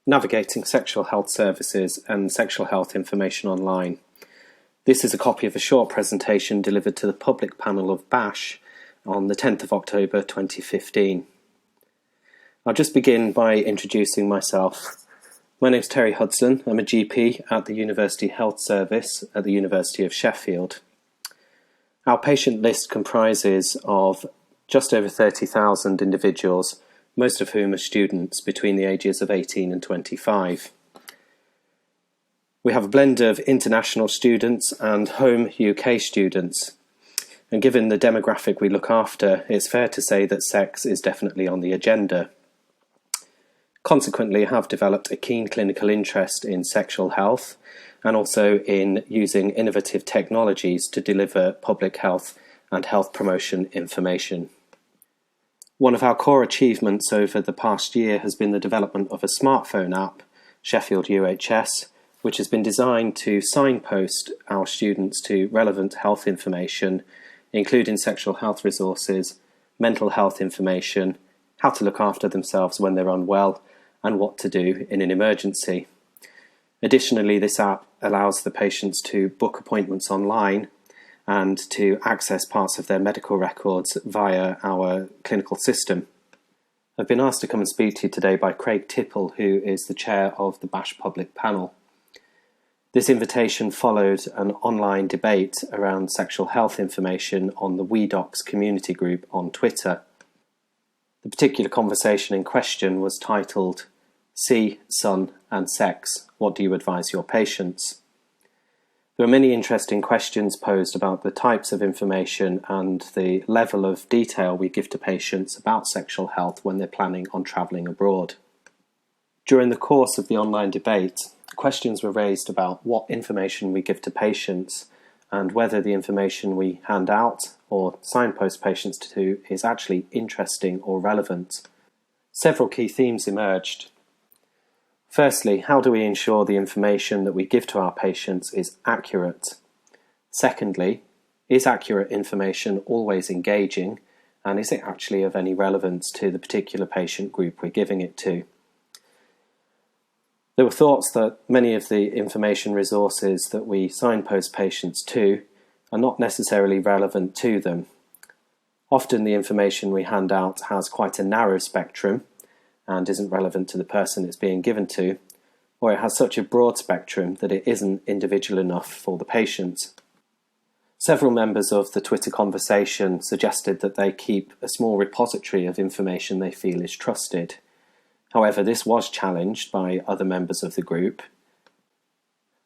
Navigating Sexual Health Services and Sexual Health Information Online. This is a copy of a short presentation delivered to the public panel of BASHH on the 10th of October 2015. I'll just begin by introducing myself. My name is Terry Hudson. I'm a GP at the University Health Service at the University of Sheffield. Our patient list comprises of just over 30,000 individuals, most of whom are students between the ages of 18 and 25. We have a blend of international students and home UK students. And given the demographic we look after, it's fair to say that sex is definitely on the agenda. Consequently, I have developed a keen clinical interest in sexual health and also in using innovative technologies to deliver public health and health promotion information. One of our core achievements over the past year has been the development of a smartphone app, Sheffield UHS, which has been designed to signpost our students to relevant health information, including sexual health resources, mental health information, how to look after themselves when they're unwell, and what to do in an emergency. Additionally, this app allows the patients to book appointments online and to access parts of their medical records via our clinical system. I've been asked to come and speak to you today by Craig Tipple, who is the chair of the BASHH Public Panel. This invitation followed an online debate around sexual health information on the WeDocs community group on Twitter. The particular conversation in question was titled, "See, Son and Sex, what do you advise your patients?" There are many interesting questions posed about the types of information and the level of detail we give to patients about sexual health when they're planning on travelling abroad. During the course of the online debate, questions were raised about what information we give to patients and whether the information we hand out or signpost patients to is actually interesting or relevant. Several key themes emerged. Firstly, how do we ensure the information that we give to our patients is accurate? Secondly, is accurate information always engaging, and is it actually of any relevance to the particular patient group we're giving it to? There were thoughts that many of the information resources that we signpost patients to are not necessarily relevant to them. Often the information we hand out has quite a narrow spectrum and isn't relevant to the person it's being given to, or it has such a broad spectrum that it isn't individual enough for the patient. Several members of the Twitter conversation suggested that they keep a small repository of information they feel is trusted. However, this was challenged by other members of the group.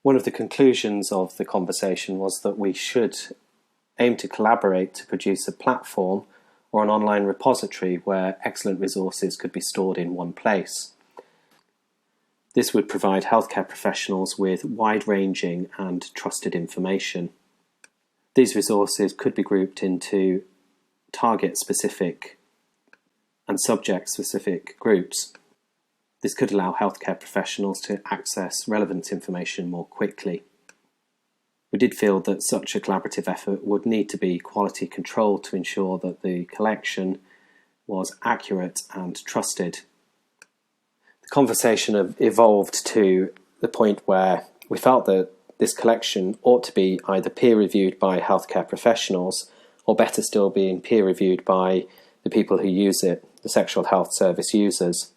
One of the conclusions of the conversation was that we should aim to collaborate to produce a platform or an online repository where excellent resources could be stored in one place. This would provide healthcare professionals with wide-ranging and trusted information. These resources could be grouped into target-specific and subject-specific groups. This could allow healthcare professionals to access relevant information more quickly. We did feel that such a collaborative effort would need to be quality controlled to ensure that the collection was accurate and trusted. The conversation evolved to the point where we felt that this collection ought to be either peer-reviewed by healthcare professionals or better still being peer-reviewed by the people who use it, the sexual health service users.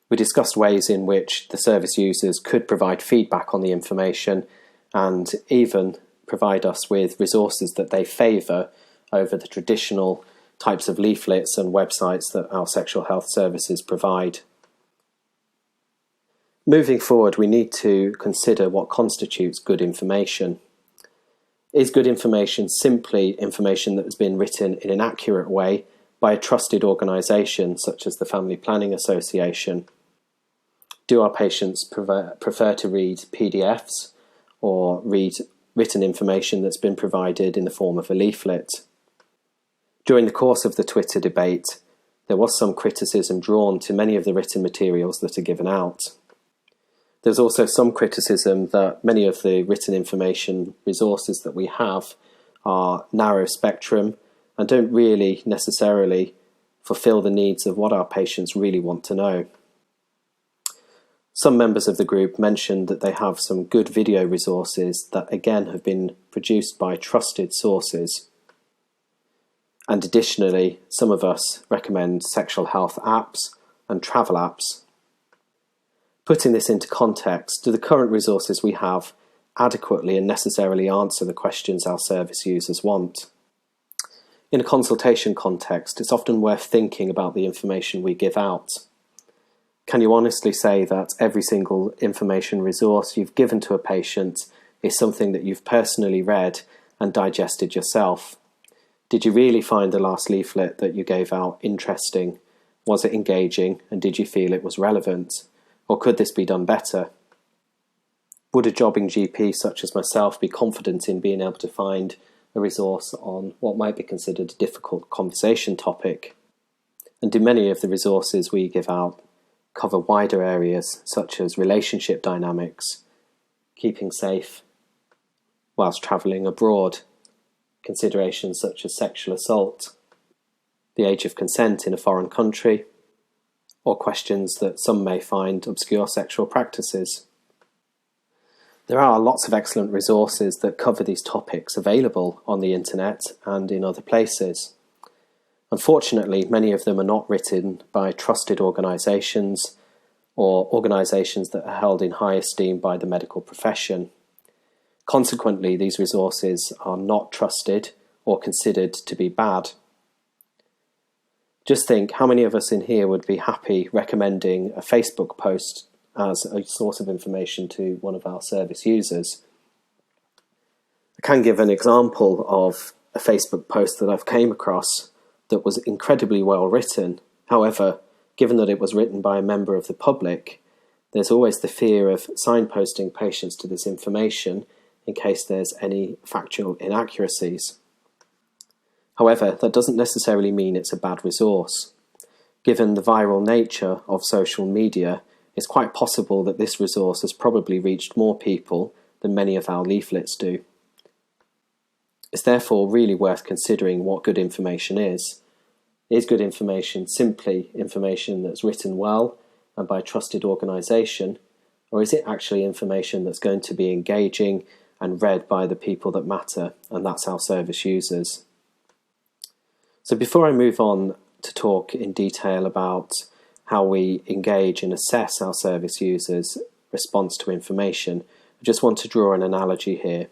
We discussed ways in which the service users could provide feedback on the information and even provide us with resources that they favour over the traditional types of leaflets and websites that our sexual health services provide. Moving forward, we need to consider what constitutes good information. Is good information simply information that has been written in an accurate way by a trusted organisation such as the Family Planning Association? Do our patients prefer to read PDFs or read written information that's been provided in the form of a leaflet? During the course of the Twitter debate, there was some criticism drawn to many of the written materials that are given out. There's also some criticism that many of the written information resources that we have are narrow spectrum and don't really necessarily fulfill the needs of what our patients really want to know. Some members of the group mentioned that they have some good video resources that again have been produced by trusted sources. And additionally, some of us recommend sexual health apps and travel apps. Putting this into context, do the current resources we have adequately and necessarily answer the questions our service users want? In a consultation context, it's often worth thinking about the information we give out. Can you honestly say that every single information resource you've given to a patient is something that you've personally read and digested yourself? Did you really find the last leaflet that you gave out interesting? Was it engaging, and did you feel it was relevant? Or could this be done better? Would a jobbing GP such as myself be confident in being able to find a resource on what might be considered a difficult conversation topic? And do many of the resources we give out cover wider areas such as relationship dynamics, keeping safe whilst travelling abroad, considerations such as sexual assault, the age of consent in a foreign country, or questions that some may find obscure sexual practices? There are lots of excellent resources that cover these topics available on the internet and in other places. Unfortunately, many of them are not written by trusted organisations or organisations that are held in high esteem by the medical profession. Consequently, these resources are not trusted or considered to be bad. Just think how many of us in here would be happy recommending a Facebook post as a source of information to one of our service users. I can give an example of a Facebook post that I've came across that was incredibly well written. However, given that it was written by a member of the public, there's always the fear of signposting patients to this information in case there's any factual inaccuracies. However, that doesn't necessarily mean it's a bad resource. Given the viral nature of social media, it's quite possible that this resource has probably reached more people than many of our leaflets do. It's therefore really worth considering what good information is. Is good information simply information that's written well and by a trusted organisation, or is it actually information that's going to be engaging and read by the people that matter, and that's our service users? So before I move on to talk in detail about how we engage and assess our service users' response to information, I just want to draw an analogy here.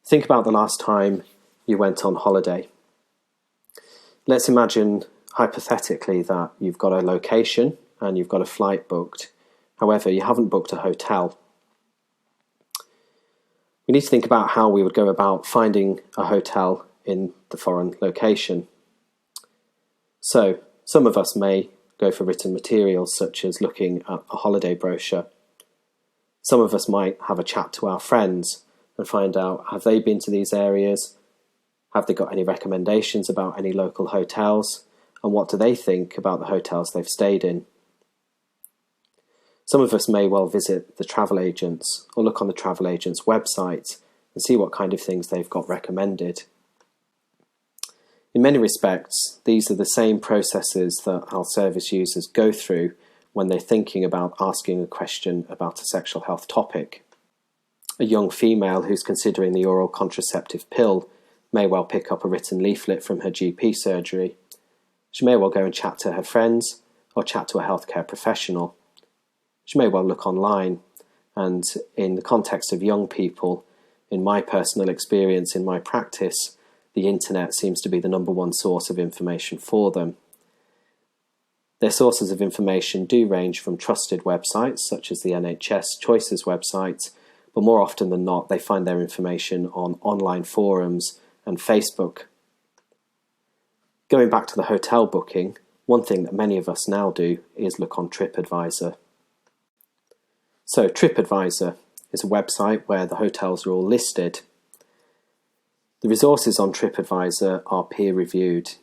Think about the last time you went on holiday. Let's imagine hypothetically that you've got a location and you've got a flight booked. However, you haven't booked a hotel. We need to think about how we would go about finding a hotel in the foreign location. So, some of us may go for written materials such as looking at a holiday brochure. Some of us might have a chat to our friends and find out, have they been to these areas? Have they got any recommendations about any local hotels? And what do they think about the hotels they've stayed in? Some of us may well visit the travel agents or look on the travel agent's website and see what kind of things they've got recommended. In many respects, these are the same processes that our service users go through when they're thinking about asking a question about a sexual health topic. A young female who's considering the oral contraceptive pill may well pick up a written leaflet from her GP surgery. She may well go and chat to her friends or chat to a healthcare professional. She may well look online, and in the context of young people, in my personal experience, in my practice, the internet seems to be the number one source of information for them. Their sources of information do range from trusted websites such as the NHS Choices website, but more often than not they find their information on online forums and Facebook. Going back to the hotel booking, one thing that many of us now do is look on TripAdvisor. So TripAdvisor is a website where the hotels are all listed. The resources on TripAdvisor are peer-reviewed.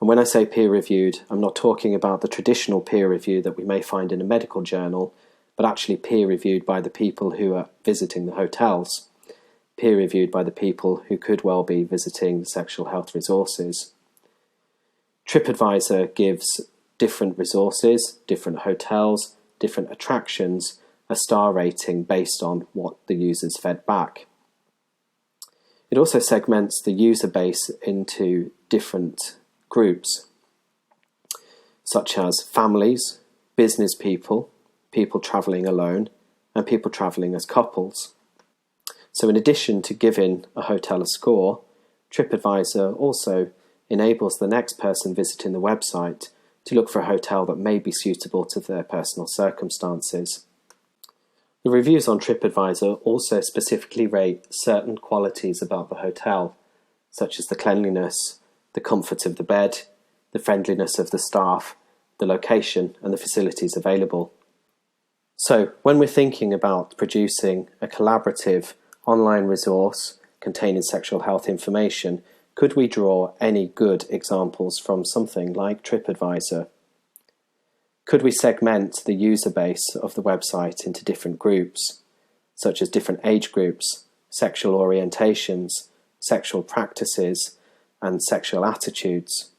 And when I say peer-reviewed, I'm not talking about the traditional peer review that we may find in a medical journal, but actually peer-reviewed by the people who are visiting the hotels, peer-reviewed by the people who could well be visiting the sexual health resources. TripAdvisor gives different resources, different hotels, different attractions a star rating based on what the users fed back. It also segments the user base into different groups, such as families, business people, people travelling alone, and people travelling as couples. So in addition to giving a hotel a score, TripAdvisor also enables the next person visiting the website to look for a hotel that may be suitable to their personal circumstances. The reviews on TripAdvisor also specifically rate certain qualities about the hotel, such as the cleanliness, the comfort of the bed, the friendliness of the staff, the location, and the facilities available. So, when we're thinking about producing a collaborative online resource containing sexual health information, could we draw any good examples from something like TripAdvisor? Could we segment the user base of the website into different groups, such as different age groups, sexual orientations, sexual practices, and sexual attitudes?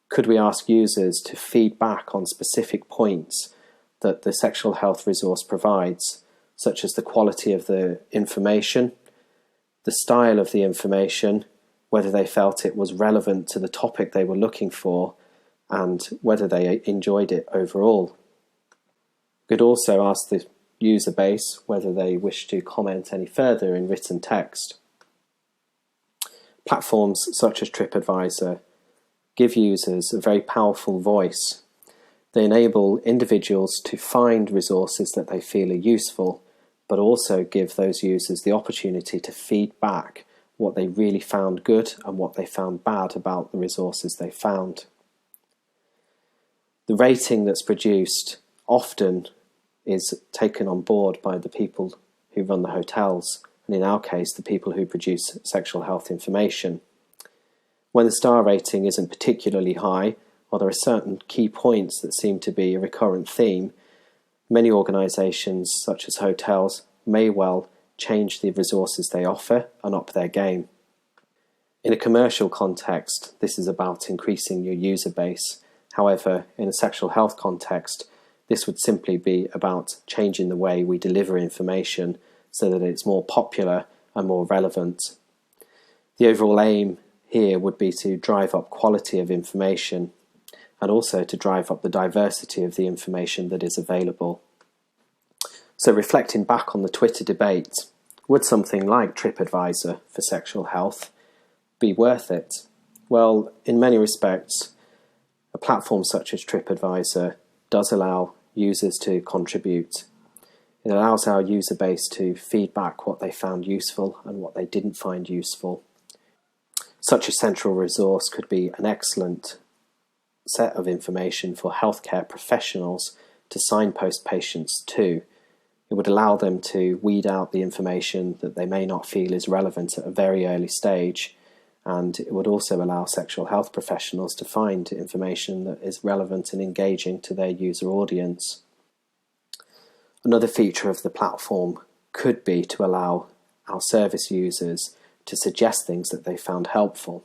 Could we ask users to feed back on specific points that the sexual health resource provides, such as the quality of the information, the style of the information, whether they felt it was relevant to the topic they were looking for, and whether they enjoyed it overall? We could also ask the user base whether they wish to comment any further in written text. Platforms such as TripAdvisor give users a very powerful voice. They enable individuals to find resources that they feel are useful, but also give those users the opportunity to feed back what they really found good and what they found bad about the resources they found. The rating that's produced often is taken on board by the people who run the hotels, and in our case, the people who produce sexual health information. When the star rating isn't particularly high, or there are certain key points that seem to be a recurrent theme, many organisations, such as hotels, may well change the resources they offer and up their game. In a commercial context, this is about increasing your user base. However, in a sexual health context, this would simply be about changing the way we deliver information so that it's more popular and more relevant. The overall aim here would be to drive up quality of information and also to drive up the diversity of the information that is available. So reflecting back on the Twitter debate, would something like TripAdvisor for sexual health be worth it? Well, in many respects, a platform such as TripAdvisor does allow users to contribute. It allows our user base to feed back what they found useful and what they didn't find useful. Such a central resource could be an excellent set of information for healthcare professionals to signpost patients to. It would allow them to weed out the information that they may not feel is relevant at a very early stage, and it would also allow sexual health professionals to find information that is relevant and engaging to their user audience. Another feature of the platform could be to allow our service users to suggest things that they found helpful,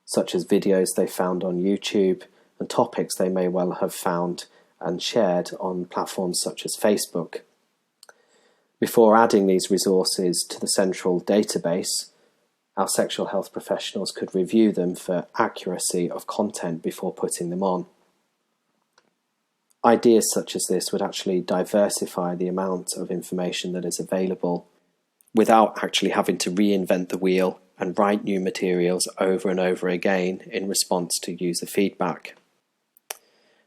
such as videos they found on YouTube and topics they may well have found and shared on platforms such as Facebook. Before adding these resources to the central database, our sexual health professionals could review them for accuracy of content before putting them on. Ideas such as this would actually diversify the amount of information that is available without actually having to reinvent the wheel and write new materials over and over again in response to user feedback.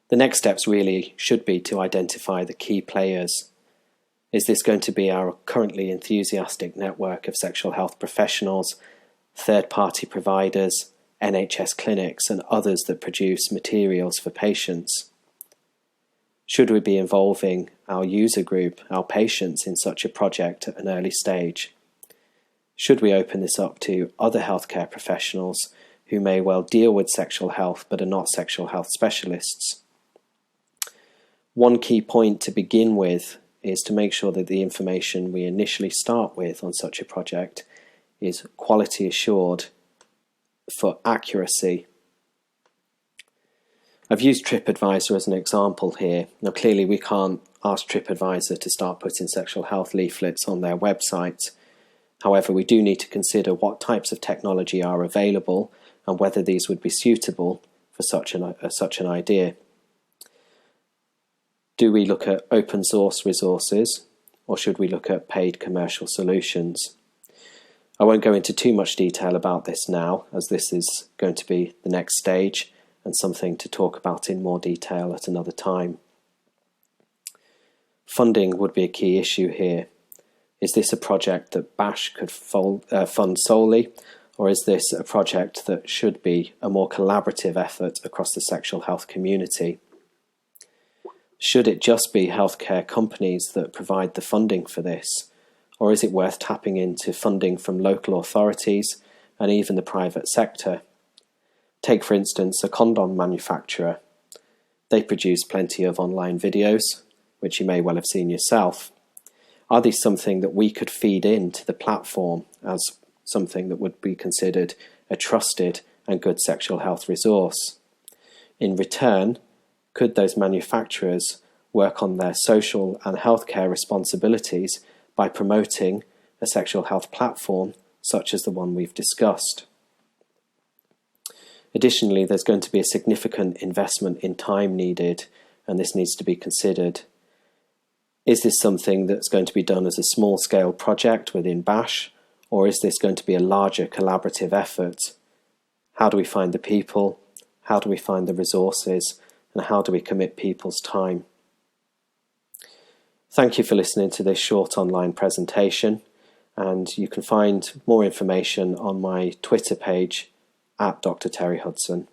The next steps really should be to identify the key players. Is this going to be our currently enthusiastic network of sexual health professionals, third-party providers, NHS clinics, and others that produce materials for patients? Should we be involving our user group, our patients, in such a project at an early stage? Should we open this up to other healthcare professionals who may well deal with sexual health but are not sexual health specialists? One key point to begin with is to make sure that the information we initially start with on such a project is quality assured for accuracy. I've used TripAdvisor as an example here. Now clearly we can't ask TripAdvisor to start putting sexual health leaflets on their website. However, we do need to consider what types of technology are available and whether these would be suitable for such an idea. Do we look at open source resources, or should we look at paid commercial solutions? I won't go into too much detail about this now, as this is going to be the next stage and something to talk about in more detail at another time. Funding would be a key issue here. Is this a project that BASHH could fund solely, or is this a project that should be a more collaborative effort across the sexual health community? Should it just be healthcare companies that provide the funding for this, or is it worth tapping into funding from local authorities and even the private sector? Take, for instance, a condom manufacturer. They produce plenty of online videos, which you may well have seen yourself. Are these something that we could feed into the platform as something that would be considered a trusted and good sexual health resource? In return, could those manufacturers work on their social and healthcare responsibilities by promoting a sexual health platform such as the one we've discussed? Additionally, there's going to be a significant investment in time needed, and this needs to be considered. Is this something that's going to be done as a small-scale project within BASHH, or is this going to be a larger collaborative effort? How do we find the people? How do we find the resources? And how do we commit people's time? Thank you for listening to this short online presentation, and you can find more information on my Twitter page @Dr. Terry Hudson.